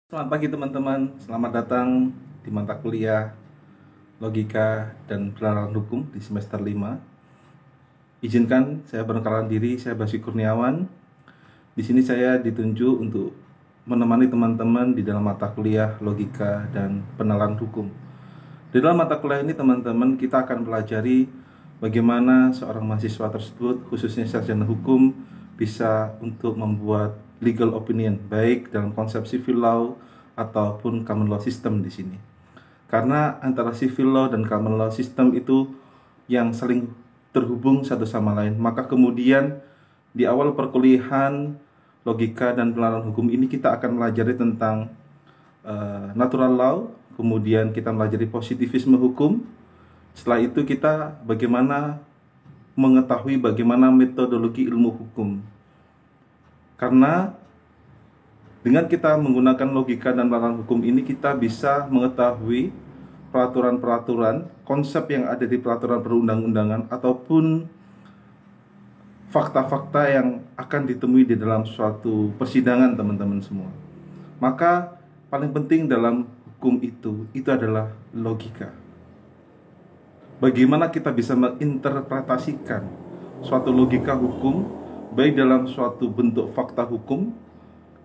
Selamat pagi teman-teman, selamat datang di mata kuliah Logika dan Penerapan Hukum di semester 5. Izinkan saya perkenalkan diri, saya Basuki Kurniawan. Di sini saya ditunjuk untuk menemani teman-teman di dalam mata kuliah Logika dan Penerapan Hukum. Di dalam mata kuliah ini teman-teman kita akan pelajari bagaimana seorang mahasiswa tersebut, khususnya sarjana hukum, bisa untuk membuat legal opinion, baik dalam konsep civil law ataupun common law system di sini. Karena antara civil law dan common law system itu yang saling terhubung satu sama lain, maka kemudian di awal perkuliahan logika dan penerapan hukum ini kita akan pelajari tentang natural law, kemudian kita pelajari positivisme hukum. Setelah itu kita bagaimana mengetahui bagaimana metodologi ilmu hukum. Karena dengan kita menggunakan logika dan penerapan hukum ini kita bisa mengetahui peraturan-peraturan, konsep yang ada di peraturan perundang-undangan ataupun fakta-fakta yang akan ditemui di dalam suatu persidangan teman-teman semua. Maka paling penting dalam hukum itu adalah logika. Bagaimana kita bisa menginterpretasikan suatu logika hukum, baik dalam suatu bentuk fakta hukum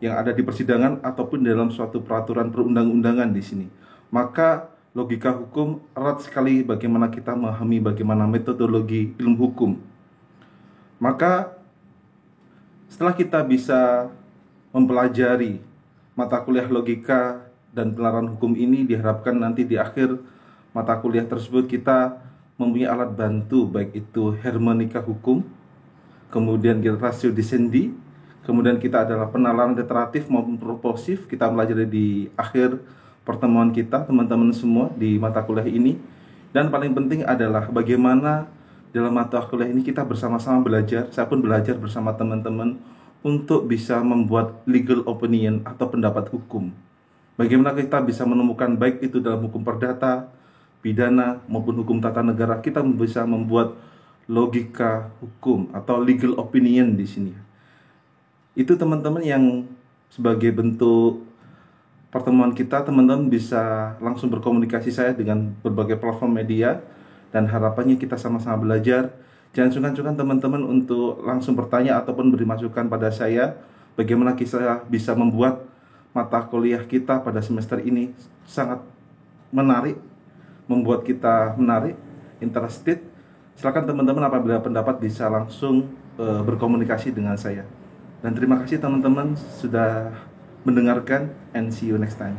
yang ada di persidangan ataupun dalam suatu peraturan perundang-undangan di sini. Maka logika hukum erat sekali bagaimana kita memahami bagaimana metodologi ilmu hukum. Maka setelah kita bisa mempelajari mata kuliah logika dan penerapan hukum ini, diharapkan nanti di akhir mata kuliah tersebut kita mempunyai alat bantu, baik itu hermeneutika hukum, kemudian ratio decidendi, kemudian kita adalah penalaran literatif maupun proposif. Kita pelajari di akhir pertemuan kita teman-teman semua di mata kuliah ini. Dan paling penting adalah bagaimana dalam mata kuliah ini kita bersama-sama belajar. Saya pun belajar bersama teman-teman untuk bisa membuat legal opinion atau pendapat hukum. Bagaimana kita bisa menemukan baik itu dalam hukum perdata, pidana maupun hukum tata negara, kita bisa membuat logika hukum atau legal opinion di sini. Itu teman-teman yang sebagai bentuk pertemuan kita, teman-teman bisa langsung berkomunikasi saya dengan berbagai platform media dan harapannya kita sama-sama belajar. Jangan sungkan-sungkan teman-teman untuk langsung bertanya ataupun beri masukan pada saya bagaimana kita bisa membuat mata kuliah kita pada semester ini sangat menarik, membuat kita menarik, interested. Silakan teman-teman apabila pendapat bisa langsung berkomunikasi dengan saya. Dan terima kasih teman-teman sudah mendengarkan, and see you next time.